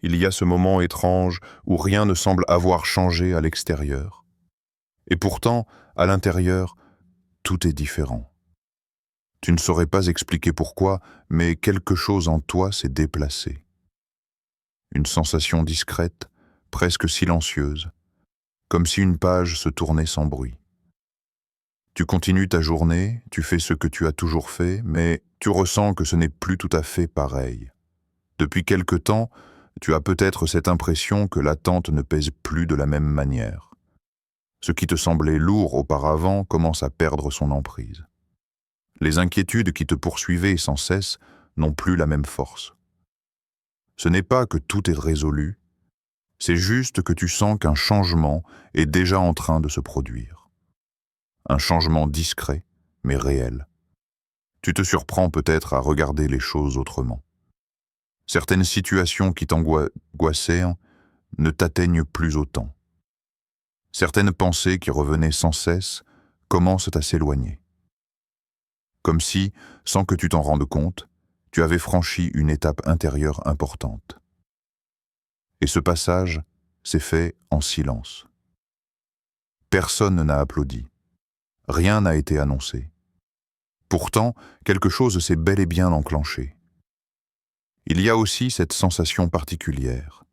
Il y a ce moment étrange où rien ne semble avoir changé à l'extérieur. Et pourtant, à l'intérieur, tout est différent. Tu ne saurais pas expliquer pourquoi, mais quelque chose en toi s'est déplacé. Une sensation discrète, presque silencieuse, comme si une page se tournait sans bruit. Tu continues ta journée, tu fais ce que tu as toujours fait, mais tu ressens que ce n'est plus tout à fait pareil. Depuis quelque temps, tu as peut-être cette impression que l'attente ne pèse plus de la même manière. Ce qui te semblait lourd auparavant commence à perdre son emprise. Les inquiétudes qui te poursuivaient sans cesse n'ont plus la même force. Ce n'est pas que tout est résolu, c'est juste que tu sens qu'un changement est déjà en train de se produire. Un changement discret, mais réel. Tu te surprends peut-être à regarder les choses autrement. Certaines situations qui t'angoissaient ne t'atteignent plus autant. Certaines pensées qui revenaient sans cesse commencent à s'éloigner. Comme si, sans que tu t'en rendes compte, tu avais franchi une étape intérieure importante. Et ce passage s'est fait en silence. Personne n'a applaudi. Rien n'a été annoncé. Pourtant, quelque chose s'est bel et bien enclenché. Il y a aussi cette sensation particulière,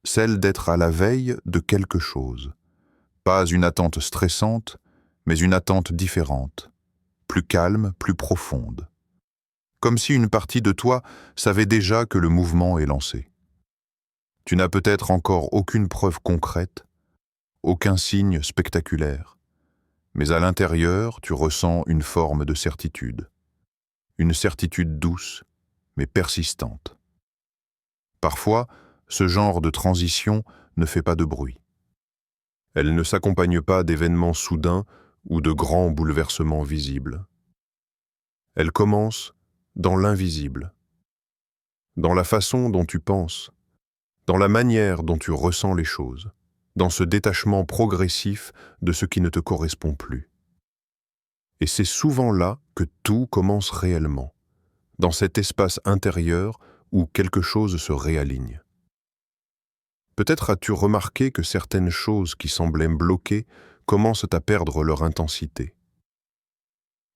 celle d'être à la veille de quelque chose. Pas une attente stressante, mais une attente différente, plus calme, plus profonde. Comme si une partie de toi savait déjà que le mouvement est lancé. Tu n'as peut-être encore aucune preuve concrète, aucun signe spectaculaire, mais à l'intérieur, tu ressens une forme de certitude. Une certitude douce, mais persistante. Parfois, ce genre de transition ne fait pas de bruit. Elle ne s'accompagne pas d'événements soudains ou de grands bouleversements visibles. Elle commence dans l'invisible, dans la façon dont tu penses, dans la manière dont tu ressens les choses, dans ce détachement progressif de ce qui ne te correspond plus. Et c'est souvent là que tout commence réellement, dans cet espace intérieur où quelque chose se réaligne. Peut-être as-tu remarqué que certaines choses qui semblaient bloquées commencent à perdre leur intensité.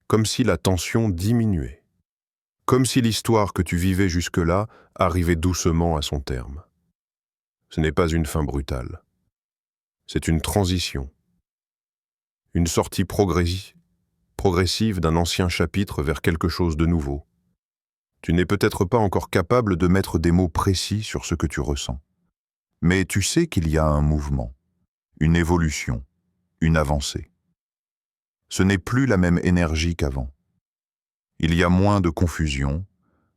Comme si la tension diminuait. Comme si l'histoire que tu vivais jusque-là arrivait doucement à son terme. Ce n'est pas une fin brutale. C'est une transition. Une sortie progressive d'un ancien chapitre vers quelque chose de nouveau. Tu n'es peut-être pas encore capable de mettre des mots précis sur ce que tu ressens. Mais tu sais qu'il y a un mouvement, une évolution, une avancée. Ce n'est plus la même énergie qu'avant. Il y a moins de confusion,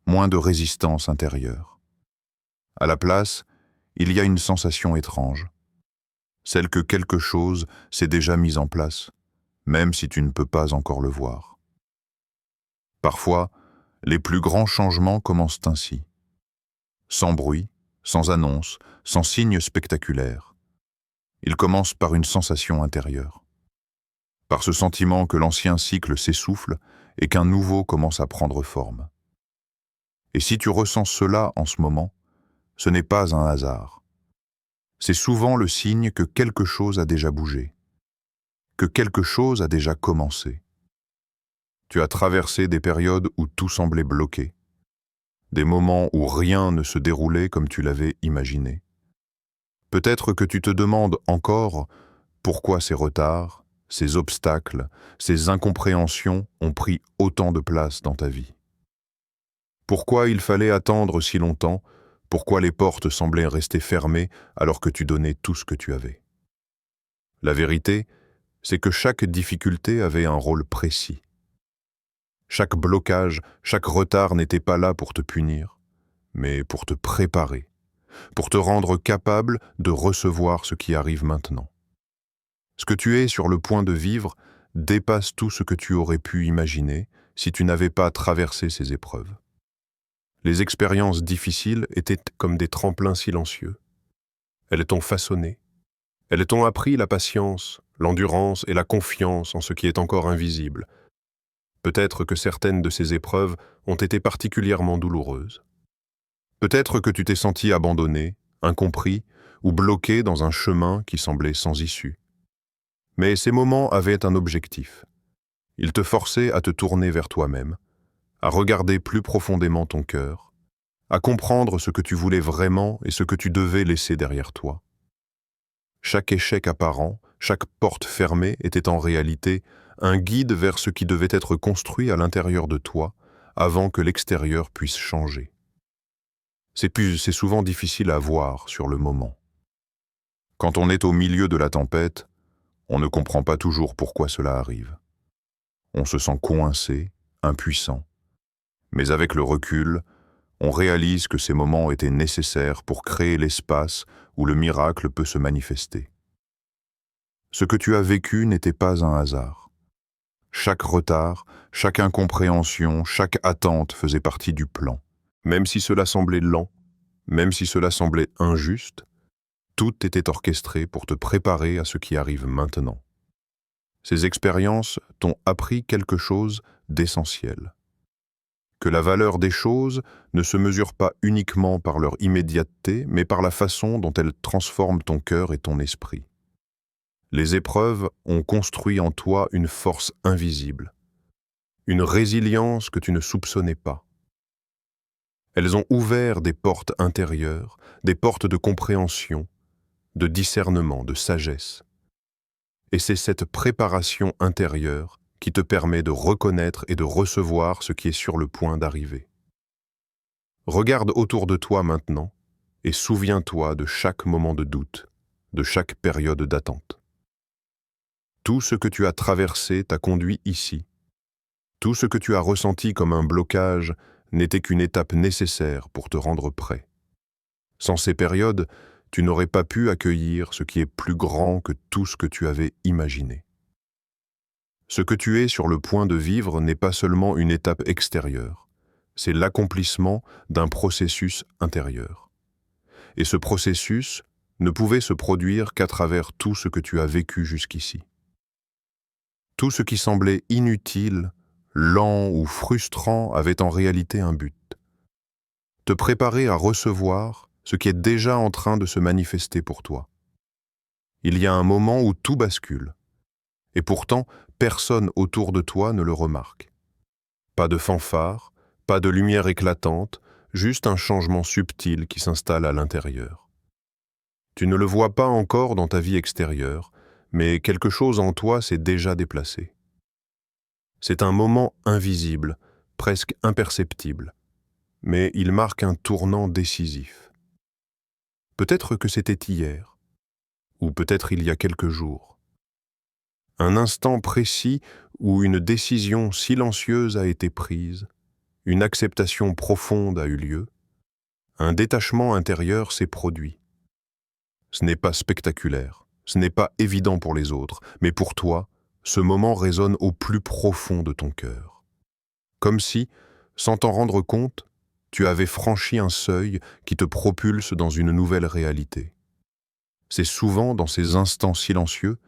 moins de résistance intérieure. À la place, il y a une sensation étrange, celle que quelque chose s'est déjà mis en place, même si tu ne peux pas encore le voir. Parfois, les plus grands changements commencent ainsi. Sans bruit, sans annonce, sans signe spectaculaire. Ils commencent par une sensation intérieure. Par ce sentiment que l'ancien cycle s'essouffle et qu'un nouveau commence à prendre forme. Et si tu ressens cela en ce moment, ce n'est pas un hasard. C'est souvent le signe que quelque chose a déjà bougé, que quelque chose a déjà commencé. Tu as traversé des périodes où tout semblait bloqué, des moments où rien ne se déroulait comme tu l'avais imaginé. Peut-être que tu te demandes encore pourquoi ces retards, ces obstacles, ces incompréhensions ont pris autant de place dans ta vie. Pourquoi il fallait attendre si longtemps? Pourquoi les portes semblaient rester fermées alors que tu donnais tout ce que tu avais? La vérité, c'est que chaque difficulté avait un rôle précis. Chaque blocage, chaque retard n'était pas là pour te punir, mais pour te préparer, pour te rendre capable de recevoir ce qui arrive maintenant. Ce que tu es sur le point de vivre dépasse tout ce que tu aurais pu imaginer si tu n'avais pas traversé ces épreuves. Les expériences difficiles étaient comme des tremplins silencieux. Elles t'ont façonné. Elles t'ont appris la patience, l'endurance et la confiance en ce qui est encore invisible. Peut-être que certaines de ces épreuves ont été particulièrement douloureuses. Peut-être que tu t'es senti abandonné, incompris ou bloqué dans un chemin qui semblait sans issue. Mais ces moments avaient un objectif. Ils te forçaient à te tourner vers toi-même, à regarder plus profondément ton cœur, à comprendre ce que tu voulais vraiment et ce que tu devais laisser derrière toi. Chaque échec apparent, chaque porte fermée était en réalité un guide vers ce qui devait être construit à l'intérieur de toi avant que l'extérieur puisse changer. C'est souvent difficile à voir sur le moment. Quand on est au milieu de la tempête, on ne comprend pas toujours pourquoi cela arrive. On se sent coincé, impuissant. Mais avec le recul, on réalise que ces moments étaient nécessaires pour créer l'espace où le miracle peut se manifester. Ce que tu as vécu n'était pas un hasard. Chaque retard, chaque incompréhension, chaque attente faisait partie du plan. Même si cela semblait lent, même si cela semblait injuste, tout était orchestré pour te préparer à ce qui arrive maintenant. Ces expériences t'ont appris quelque chose d'essentiel. Que la valeur des choses ne se mesure pas uniquement par leur immédiateté, mais par la façon dont elles transforment ton cœur et ton esprit. Les épreuves ont construit en toi une force invisible, une résilience que tu ne soupçonnais pas. Elles ont ouvert des portes intérieures, des portes de compréhension, de discernement, de sagesse. Et c'est cette préparation intérieure qui te permet de reconnaître et de recevoir ce qui est sur le point d'arriver. Regarde autour de toi maintenant et souviens-toi de chaque moment de doute, de chaque période d'attente. Tout ce que tu as traversé t'a conduit ici. Tout ce que tu as ressenti comme un blocage n'était qu'une étape nécessaire pour te rendre prêt. Sans ces périodes, tu n'aurais pas pu accueillir ce qui est plus grand que tout ce que tu avais imaginé. Ce que tu es sur le point de vivre n'est pas seulement une étape extérieure, c'est l'accomplissement d'un processus intérieur. Et ce processus ne pouvait se produire qu'à travers tout ce que tu as vécu jusqu'ici. Tout ce qui semblait inutile, lent ou frustrant avait en réalité un but. Te préparer à recevoir ce qui est déjà en train de se manifester pour toi. Il y a un moment où tout bascule. Et pourtant, personne autour de toi ne le remarque. Pas de fanfare, pas de lumière éclatante, juste un changement subtil qui s'installe à l'intérieur. Tu ne le vois pas encore dans ta vie extérieure, mais quelque chose en toi s'est déjà déplacé. C'est un moment invisible, presque imperceptible, mais il marque un tournant décisif. Peut-être que c'était hier, ou peut-être il y a quelques jours. Un instant précis où une décision silencieuse a été prise, une acceptation profonde a eu lieu, un détachement intérieur s'est produit. Ce n'est pas spectaculaire, ce n'est pas évident pour les autres, mais pour toi, ce moment résonne au plus profond de ton cœur. Comme si, sans t'en rendre compte, tu avais franchi un seuil qui te propulse dans une nouvelle réalité. C'est souvent dans ces instants silencieux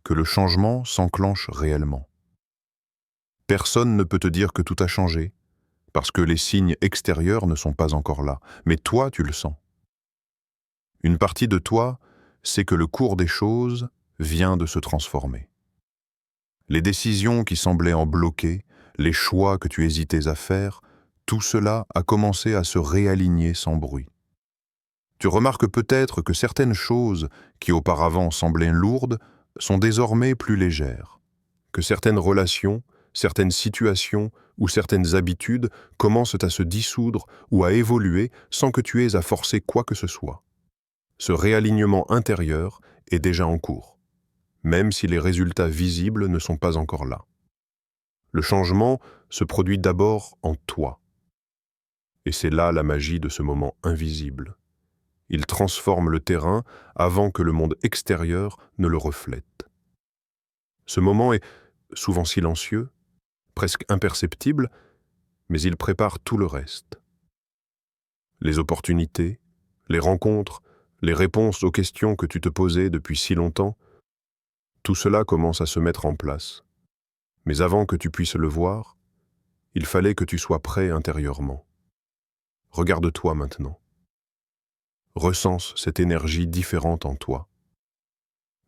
que le changement s'enclenche réellement. Personne ne peut te dire que tout a changé, parce que les signes extérieurs ne sont pas encore là, mais toi tu le sens. Une partie de toi sait que le cours des choses vient de se transformer. Les décisions qui semblaient en bloquer, les choix que tu hésitais à faire, tout cela a commencé à se réaligner sans bruit. Tu remarques peut-être que certaines choses qui auparavant semblaient lourdes sont désormais plus légères, que certaines relations, certaines situations ou certaines habitudes commencent à se dissoudre ou à évoluer sans que tu aies à forcer quoi que ce soit. Ce réalignement intérieur est déjà en cours, même si les résultats visibles ne sont pas encore là. Le changement se produit d'abord en toi. Et c'est là la magie de ce moment invisible. Il transforme le terrain avant que le monde extérieur ne le reflète. Ce moment est souvent silencieux, presque imperceptible, mais il prépare tout le reste. Les opportunités, les rencontres, les réponses aux questions que tu te posais depuis si longtemps, tout cela commence à se mettre en place. Mais avant que tu puisses le voir, il fallait que tu sois prêt intérieurement. Regarde-toi maintenant. Recense cette énergie différente en toi.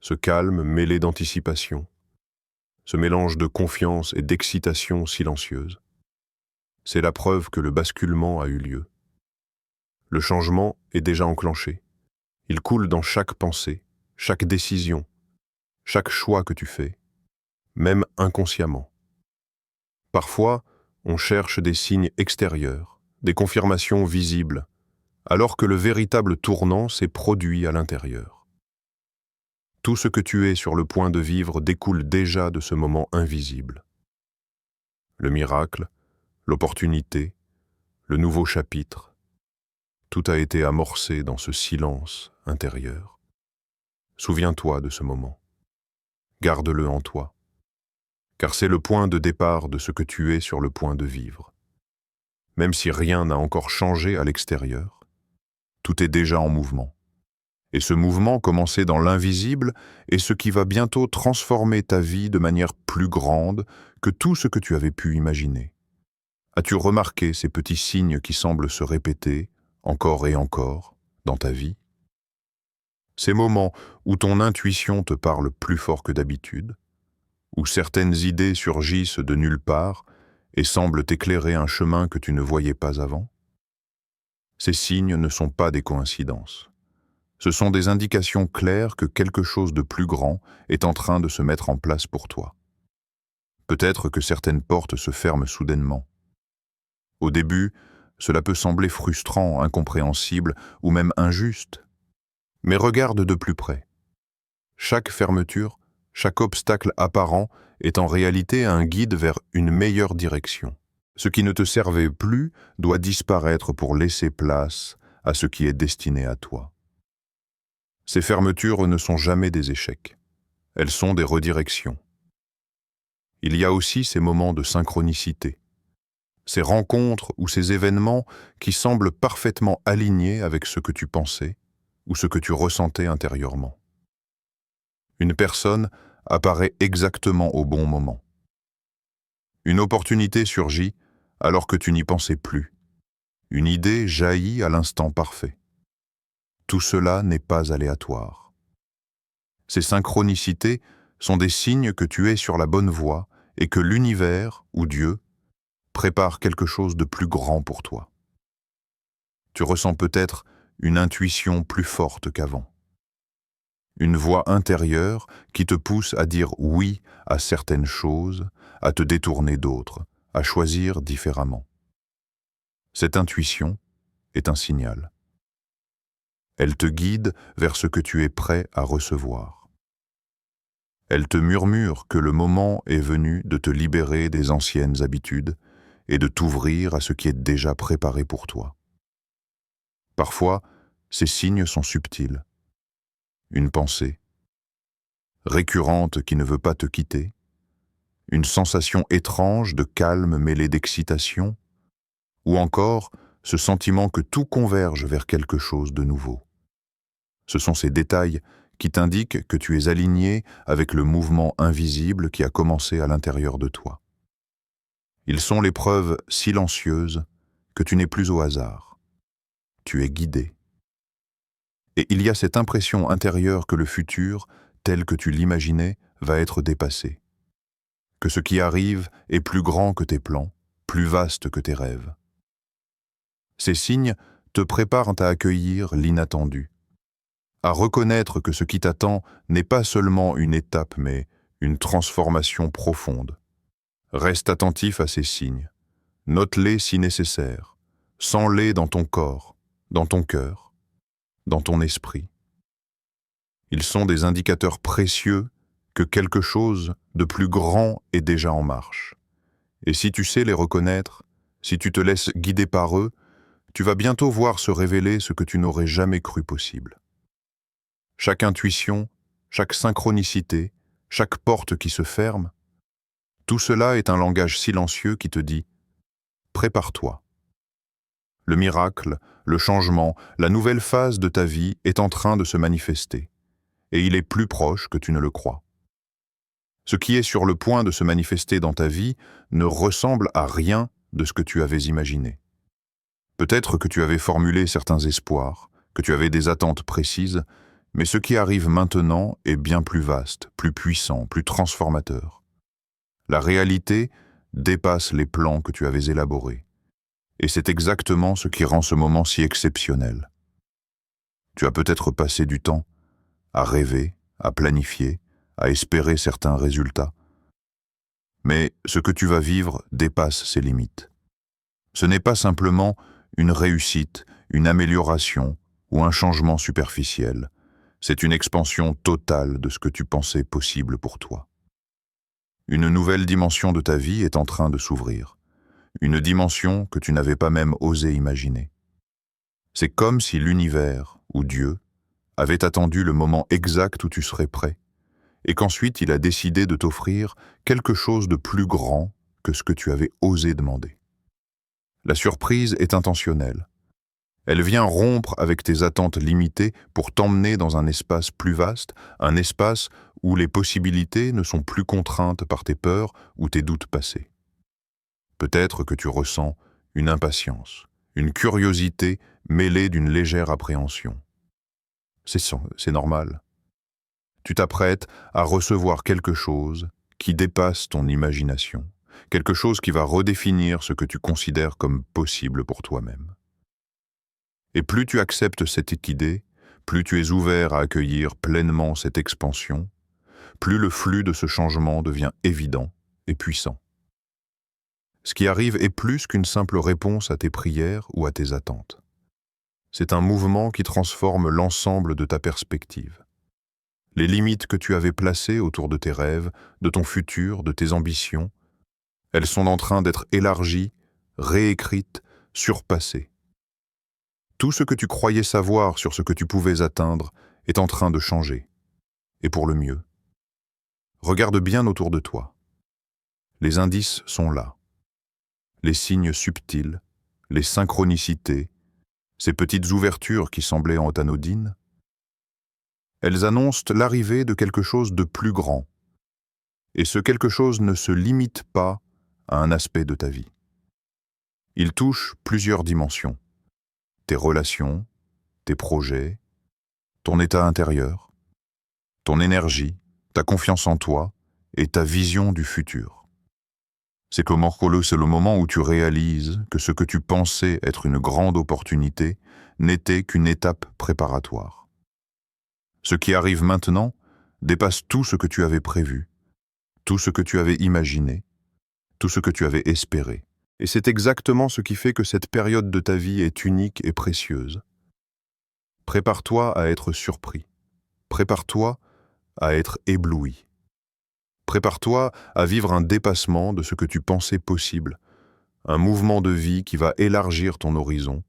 Ce calme mêlé d'anticipation, ce mélange de confiance et d'excitation silencieuse. C'est la preuve que le basculement a eu lieu. Le changement est déjà enclenché. Il coule dans chaque pensée, chaque décision, chaque choix que tu fais, même inconsciemment. Parfois, on cherche des signes extérieurs, des confirmations visibles, alors que le véritable tournant s'est produit à l'intérieur. Tout ce que tu es sur le point de vivre découle déjà de ce moment invisible. Le miracle, l'opportunité, le nouveau chapitre, tout a été amorcé dans ce silence intérieur. Souviens-toi de ce moment. Garde-le en toi, car c'est le point de départ de ce que tu es sur le point de vivre. Même si rien n'a encore changé à l'extérieur, tout est déjà en mouvement. Et ce mouvement, commencé dans l'invisible, est ce qui va bientôt transformer ta vie de manière plus grande que tout ce que tu avais pu imaginer. As-tu remarqué ces petits signes qui semblent se répéter, encore et encore, dans ta vie? Ces moments où ton intuition te parle plus fort que d'habitude, où certaines idées surgissent de nulle part et semblent t'éclairer un chemin que tu ne voyais pas avant? Ces signes ne sont pas des coïncidences. Ce sont des indications claires que quelque chose de plus grand est en train de se mettre en place pour toi. Peut-être que certaines portes se ferment soudainement. Au début, cela peut sembler frustrant, incompréhensible ou même injuste. Mais regarde de plus près. Chaque fermeture, chaque obstacle apparent est en réalité un guide vers une meilleure direction. Ce qui ne te servait plus doit disparaître pour laisser place à ce qui est destiné à toi. Ces fermetures ne sont jamais des échecs. Elles sont des redirections. Il y a aussi ces moments de synchronicité, ces rencontres ou ces événements qui semblent parfaitement alignés avec ce que tu pensais ou ce que tu ressentais intérieurement. Une personne apparaît exactement au bon moment. Une opportunité surgit alors que tu n'y pensais plus. Une idée jaillit à l'instant parfait. Tout cela n'est pas aléatoire. Ces synchronicités sont des signes que tu es sur la bonne voie et que l'univers, ou Dieu, prépare quelque chose de plus grand pour toi. Tu ressens peut-être une intuition plus forte qu'avant. Une voix intérieure qui te pousse à dire oui à certaines choses, à te détourner d'autres, à choisir différemment. Cette intuition est un signal. Elle te guide vers ce que tu es prêt à recevoir. Elle te murmure que le moment est venu de te libérer des anciennes habitudes et de t'ouvrir à ce qui est déjà préparé pour toi. Parfois, ces signes sont subtils. Une pensée, récurrente qui ne veut pas te quitter, une sensation étrange de calme mêlée d'excitation, ou encore ce sentiment que tout converge vers quelque chose de nouveau. Ce sont ces détails qui t'indiquent que tu es aligné avec le mouvement invisible qui a commencé à l'intérieur de toi. Ils sont les preuves silencieuses que tu n'es plus au hasard. Tu es guidé. Et il y a cette impression intérieure que le futur, tel que tu l'imaginais, va être dépassé. Que ce qui arrive est plus grand que tes plans, plus vaste que tes rêves. Ces signes te préparent à accueillir l'inattendu, à reconnaître que ce qui t'attend n'est pas seulement une étape, mais une transformation profonde. Reste attentif à ces signes. Note-les si nécessaire. Sens-les dans ton corps, dans ton cœur, dans ton esprit. Ils sont des indicateurs précieux que quelque chose de plus grand est déjà en marche. Et si tu sais les reconnaître, si tu te laisses guider par eux, tu vas bientôt voir se révéler ce que tu n'aurais jamais cru possible. Chaque intuition, chaque synchronicité, chaque porte qui se ferme, tout cela est un langage silencieux qui te dit « Prépare-toi ». Le miracle, le changement, la nouvelle phase de ta vie est en train de se manifester, et il est plus proche que tu ne le crois. Ce qui est sur le point de se manifester dans ta vie ne ressemble à rien de ce que tu avais imaginé. Peut-être que tu avais formulé certains espoirs, que tu avais des attentes précises, mais ce qui arrive maintenant est bien plus vaste, plus puissant, plus transformateur. La réalité dépasse les plans que tu avais élaborés. Et c'est exactement ce qui rend ce moment si exceptionnel. Tu as peut-être passé du temps à rêver, à planifier, à espérer certains résultats. Mais ce que tu vas vivre dépasse ces limites. Ce n'est pas simplement une réussite, une amélioration ou un changement superficiel. C'est une expansion totale de ce que tu pensais possible pour toi. Une nouvelle dimension de ta vie est en train de s'ouvrir. Une dimension que tu n'avais pas même osé imaginer. C'est comme si l'univers, ou Dieu, avait attendu le moment exact où tu serais prêt, et qu'ensuite il a décidé de t'offrir quelque chose de plus grand que ce que tu avais osé demander. La surprise est intentionnelle. Elle vient rompre avec tes attentes limitées pour t'emmener dans un espace plus vaste, un espace où les possibilités ne sont plus contraintes par tes peurs ou tes doutes passés. Peut-être que tu ressens une impatience, une curiosité mêlée d'une légère appréhension. C'est normal. Tu t'apprêtes à recevoir quelque chose qui dépasse ton imagination, quelque chose qui va redéfinir ce que tu considères comme possible pour toi-même. Et plus tu acceptes cette idée, plus tu es ouvert à accueillir pleinement cette expansion, plus le flux de ce changement devient évident et puissant. Ce qui arrive est plus qu'une simple réponse à tes prières ou à tes attentes. C'est un mouvement qui transforme l'ensemble de ta perspective. Les limites que tu avais placées autour de tes rêves, de ton futur, de tes ambitions, elles sont en train d'être élargies, réécrites, surpassées. Tout ce que tu croyais savoir sur ce que tu pouvais atteindre est en train de changer, et pour le mieux. Regarde bien autour de toi. Les indices sont là. Les signes subtils, les synchronicités, ces petites ouvertures qui semblaient anodines, elles annoncent l'arrivée de quelque chose de plus grand. Et ce quelque chose ne se limite pas à un aspect de ta vie. Il touche plusieurs dimensions. Tes relations, tes projets, ton état intérieur, ton énergie, ta confiance en toi et ta vision du futur. C'est le moment où tu réalises que ce que tu pensais être une grande opportunité n'était qu'une étape préparatoire. Ce qui arrive maintenant dépasse tout ce que tu avais prévu, tout ce que tu avais imaginé, tout ce que tu avais espéré. Et c'est exactement ce qui fait que cette période de ta vie est unique et précieuse. Prépare-toi à être surpris. Prépare-toi à être ébloui. Prépare-toi à vivre un dépassement de ce que tu pensais possible, un mouvement de vie qui va élargir ton horizon,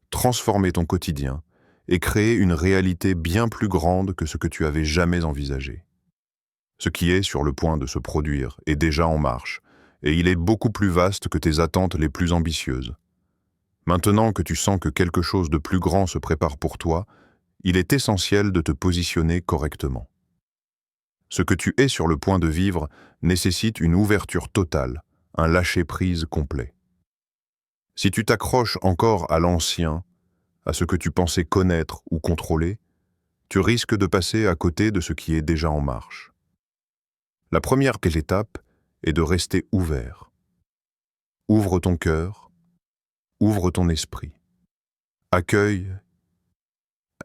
transformer ton quotidien et créer une réalité bien plus grande que ce que tu avais jamais envisagé. Ce qui est sur le point de se produire est déjà en marche, et il est beaucoup plus vaste que tes attentes les plus ambitieuses. Maintenant que tu sens que quelque chose de plus grand se prépare pour toi, il est essentiel de te positionner correctement. Ce que tu es sur le point de vivre nécessite une ouverture totale, un lâcher-prise complet. Si tu t'accroches encore à l'ancien, à ce que tu pensais connaître ou contrôler, tu risques de passer à côté de ce qui est déjà en marche. La première étape est de rester ouvert. Ouvre ton cœur, ouvre ton esprit. Accueille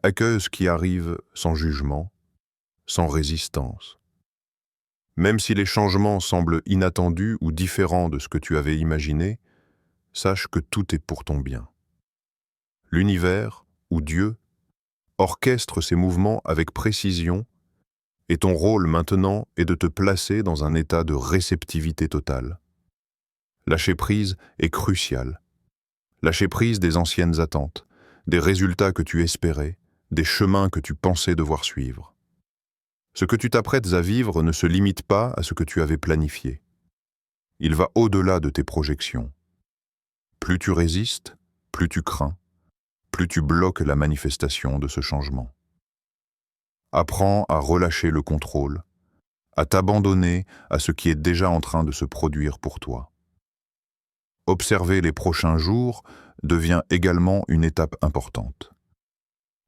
ce qui arrive sans jugement, sans résistance. Même si les changements semblent inattendus ou différents de ce que tu avais imaginé, sache que tout est pour ton bien. L'univers, ou Dieu, orchestre ces mouvements avec précision, et ton rôle maintenant est de te placer dans un état de réceptivité totale. Lâcher prise est crucial. Lâcher prise des anciennes attentes, des résultats que tu espérais, des chemins que tu pensais devoir suivre. Ce que tu t'apprêtes à vivre ne se limite pas à ce que tu avais planifié. Il va au-delà de tes projections. Plus tu résistes, plus tu crains, plus tu bloques la manifestation de ce changement. Apprends à relâcher le contrôle, à t'abandonner à ce qui est déjà en train de se produire pour toi. observer les prochains jours devient également une étape importante.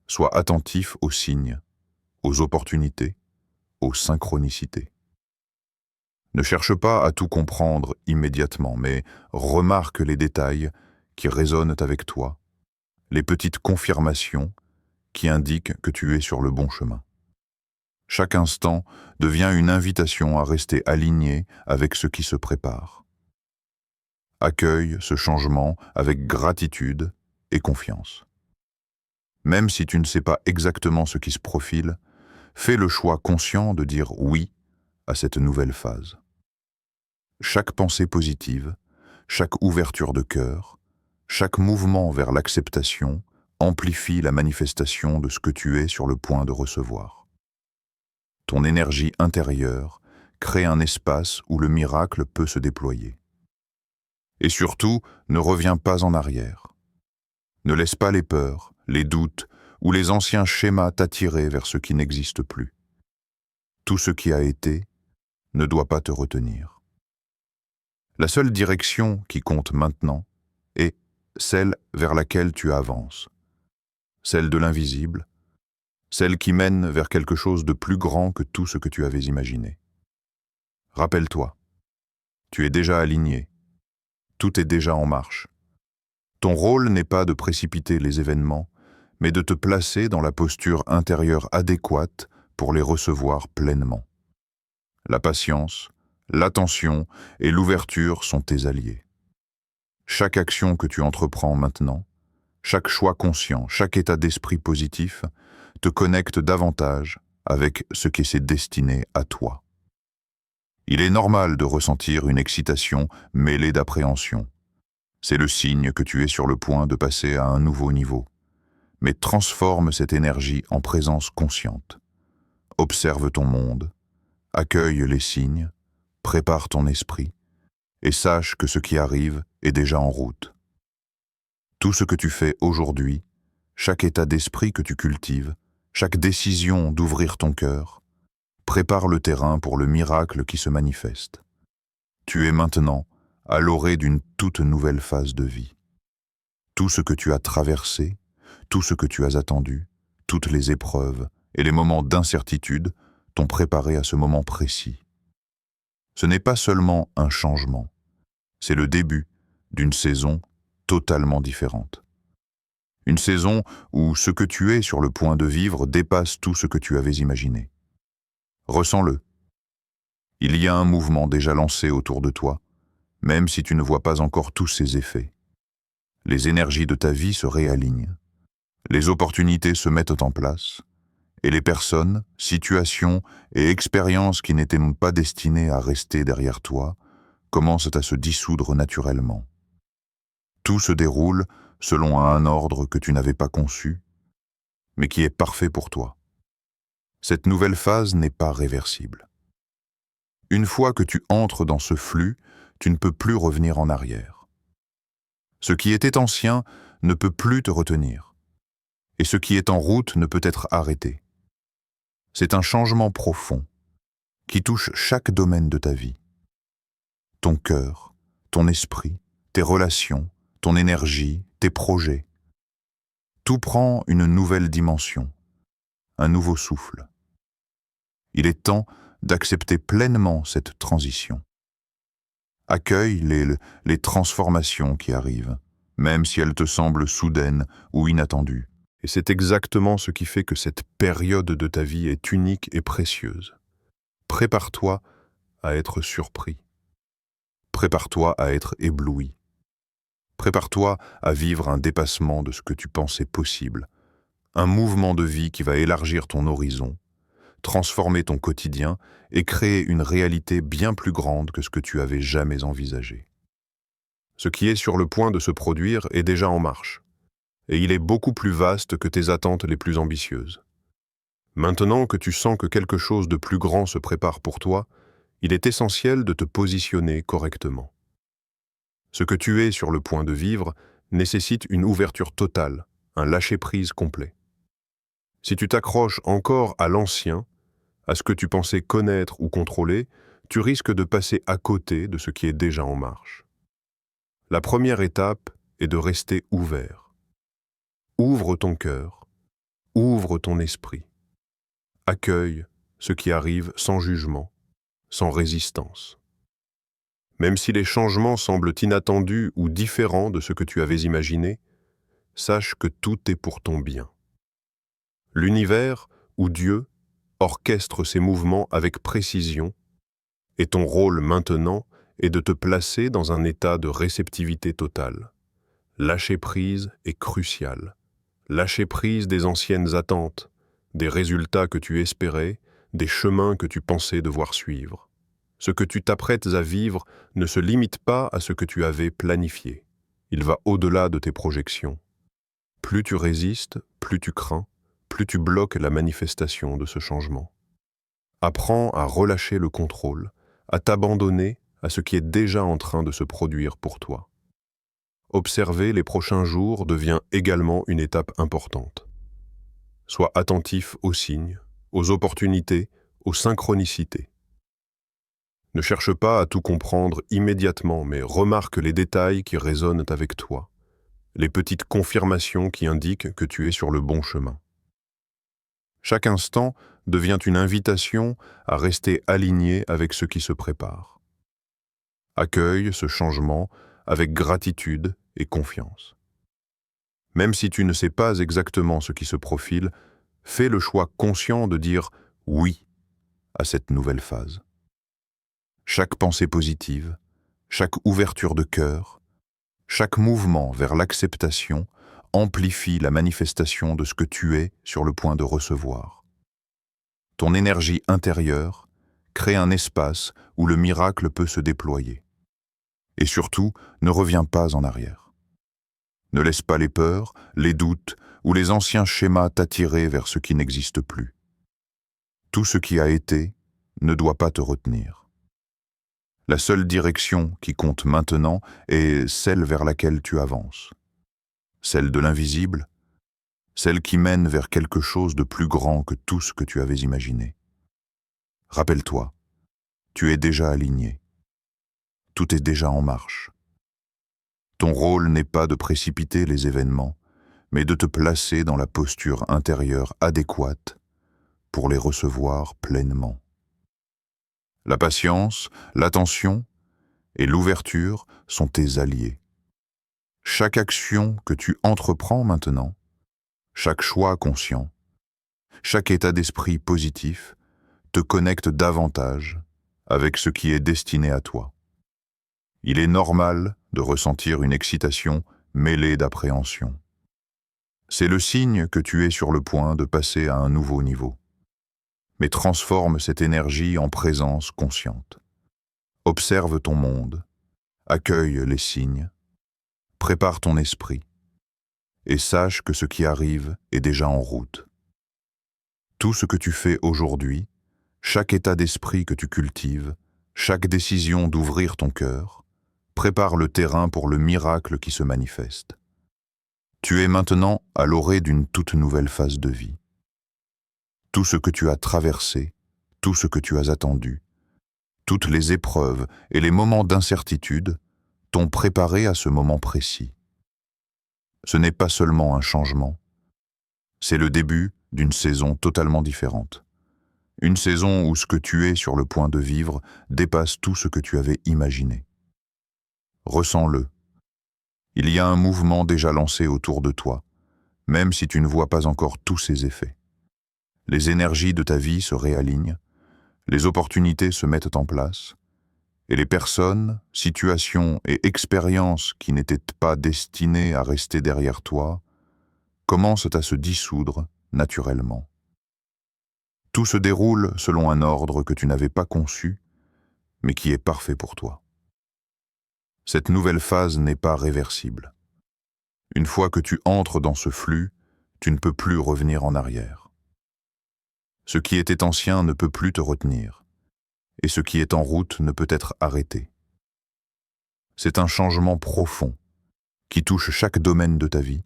Sois attentif aux signes, aux opportunités, aux synchronicités. Ne cherche pas à tout comprendre immédiatement, mais remarque les détails qui résonnent avec toi, les petites confirmations qui indiquent que tu es sur le bon chemin. Chaque instant devient une invitation à rester aligné avec ce qui se prépare. Accueille ce changement avec gratitude et confiance. Même si tu ne sais pas exactement ce qui se profile, fais le choix conscient de dire oui à cette nouvelle phase. Chaque pensée positive, chaque ouverture de cœur, chaque mouvement vers l'acceptation amplifie la manifestation de ce que tu es sur le point de recevoir. Ton énergie intérieure crée un espace où le miracle peut se déployer. Et surtout, ne reviens pas en arrière. Ne laisse pas les peurs, les doutes ou les anciens schémas t'attirer vers ce qui n'existe plus. Tout ce qui a été ne doit pas te retenir. La seule direction qui compte maintenant est celle vers laquelle tu avances, celle de l'invisible, celle qui mène vers quelque chose de plus grand que tout ce que tu avais imaginé. Rappelle-toi, tu es déjà aligné, tout est déjà en marche. Ton rôle n'est pas de précipiter les événements, mais de te placer dans la posture intérieure adéquate pour les recevoir pleinement. La patience, l'attention et l'ouverture sont tes alliés. Chaque action que tu entreprends maintenant, chaque choix conscient, chaque état d'esprit positif te connecte davantage avec ce qui s'est destiné à toi. Il est normal de ressentir une excitation mêlée d'appréhension. C'est le signe que tu es sur le point de passer à un nouveau niveau. Mais transforme cette énergie en présence consciente. Observe ton monde, accueille les signes, prépare ton esprit et sache que ce qui arrive est déjà en route. Tout ce que tu fais aujourd'hui, chaque état d'esprit que tu cultives, chaque décision d'ouvrir ton cœur, prépare le terrain pour le miracle qui se manifeste. Tu es maintenant à l'orée d'une toute nouvelle phase de vie. Tout ce que tu as traversé, tout ce que tu as attendu, toutes les épreuves et les moments d'incertitude t'ont préparé à ce moment précis. Ce n'est pas seulement un changement, c'est le début d'une saison totalement différente. Une saison où ce que tu es sur le point de vivre dépasse tout ce que tu avais imaginé. Ressens-le. Il y a un mouvement déjà lancé autour de toi, même si tu ne vois pas encore tous ses effets. Les énergies de ta vie se réalignent, les opportunités se mettent en place, et les personnes, situations et expériences qui n'étaient pas destinées à rester derrière toi commencent à se dissoudre naturellement. Tout se déroule selon un ordre que tu n'avais pas conçu, mais qui est parfait pour toi. Cette nouvelle phase n'est pas réversible. Une fois que tu entres dans ce flux, tu ne peux plus revenir en arrière. Ce qui était ancien ne peut plus te retenir, et ce qui est en route ne peut être arrêté. C'est un changement profond qui touche chaque domaine de ta vie. Ton cœur, ton esprit, tes relations, ton énergie, tes projets. Tout prend une nouvelle dimension, un nouveau souffle. Il est temps d'accepter pleinement cette transition. Accueille les transformations qui arrivent, même si elles te semblent soudaines ou inattendues. Et c'est exactement ce qui fait que cette période de ta vie est unique et précieuse. Prépare-toi à être surpris. Prépare-toi à être ébloui. Prépare-toi à vivre un dépassement de ce que tu pensais possible, un mouvement de vie qui va élargir ton horizon, transformer ton quotidien et créer une réalité bien plus grande que ce que tu avais jamais envisagé. Ce qui est sur le point de se produire est déjà en marche, et il est beaucoup plus vaste que tes attentes les plus ambitieuses. Maintenant que tu sens que quelque chose de plus grand se prépare pour toi, il est essentiel de te positionner correctement. Ce que tu es sur le point de vivre nécessite une ouverture totale, un lâcher-prise complet. Si tu t'accroches encore à l'ancien, à ce que tu pensais connaître ou contrôler, tu risques de passer à côté de ce qui est déjà en marche. La première étape est de rester ouvert. Ouvre ton cœur, ouvre ton esprit. Accueille ce qui arrive sans jugement, sans résistance. Même si les changements semblent inattendus ou différents de ce que tu avais imaginé, sache que tout est pour ton bien. L'univers, ou Dieu, orchestre ses mouvements avec précision, et ton rôle maintenant est de te placer dans un état de réceptivité totale. Lâcher prise est crucial. Lâcher prise des anciennes attentes, des résultats que tu espérais, des chemins que tu pensais devoir suivre. Ce que tu t'apprêtes à vivre ne se limite pas à ce que tu avais planifié. Il va au-delà de tes projections. Plus tu résistes, plus tu crains, plus tu bloques la manifestation de ce changement. Apprends à relâcher le contrôle, à t'abandonner à ce qui est déjà en train de se produire pour toi. Observer les prochains jours devient également une étape importante. Sois attentif aux signes, aux opportunités, aux synchronicités. Ne cherche pas à tout comprendre immédiatement, mais remarque les détails qui résonnent avec toi, les petites confirmations qui indiquent que tu es sur le bon chemin. Chaque instant devient une invitation à rester aligné avec ce qui se prépare. Accueille ce changement avec gratitude et confiance. Même si tu ne sais pas exactement ce qui se profile, fais le choix conscient de dire « oui » à cette nouvelle phase. Chaque pensée positive, chaque ouverture de cœur, chaque mouvement vers l'acceptation amplifie la manifestation de ce que tu es sur le point de recevoir. Ton énergie intérieure crée un espace où le miracle peut se déployer. Et surtout, ne reviens pas en arrière. Ne laisse pas les peurs, les doutes ou les anciens schémas t'attirer vers ce qui n'existe plus. Tout ce qui a été ne doit pas te retenir. La seule direction qui compte maintenant est celle vers laquelle tu avances. Celle de l'invisible, celle qui mène vers quelque chose de plus grand que tout ce que tu avais imaginé. Rappelle-toi, tu es déjà aligné. Tout est déjà en marche. Ton rôle n'est pas de précipiter les événements, mais de te placer dans la posture intérieure adéquate pour les recevoir pleinement. La patience, l'attention et l'ouverture sont tes alliés. Chaque action que tu entreprends maintenant, chaque choix conscient, chaque état d'esprit positif te connecte davantage avec ce qui est destiné à toi. Il est normal de ressentir une excitation mêlée d'appréhension. C'est le signe que tu es sur le point de passer à un nouveau niveau. Mais transforme cette énergie en présence consciente. Observe ton monde, accueille les signes, prépare ton esprit et sache que ce qui arrive est déjà en route. Tout ce que tu fais aujourd'hui, chaque état d'esprit que tu cultives, chaque décision d'ouvrir ton cœur, prépare le terrain pour le miracle qui se manifeste. Tu es maintenant à l'orée d'une toute nouvelle phase de vie. Tout ce que tu as traversé, tout ce que tu as attendu, toutes les épreuves et les moments d'incertitude t'ont préparé à ce moment précis. Ce n'est pas seulement un changement, c'est le début d'une saison totalement différente. Une saison où ce que tu es sur le point de vivre dépasse tout ce que tu avais imaginé. Ressens-le. Il y a un mouvement déjà lancé autour de toi, même si tu ne vois pas encore tous ses effets. Les énergies de ta vie se réalignent, les opportunités se mettent en place, et les personnes, situations et expériences qui n'étaient pas destinées à rester derrière toi commencent à se dissoudre naturellement. Tout se déroule selon un ordre que tu n'avais pas conçu, mais qui est parfait pour toi. Cette nouvelle phase n'est pas réversible. Une fois que tu entres dans ce flux, tu ne peux plus revenir en arrière. Ce qui était ancien ne peut plus te retenir, et ce qui est en route ne peut être arrêté. C'est un changement profond qui touche chaque domaine de ta vie.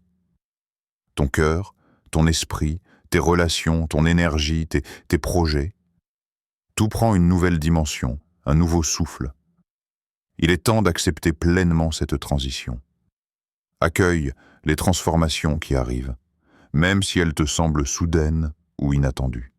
Ton cœur, ton esprit, tes relations, ton énergie, tes projets. Tout prend une nouvelle dimension, un nouveau souffle. Il est temps d'accepter pleinement cette transition. Accueille les transformations qui arrivent, même si elles te semblent soudaines ou inattendues.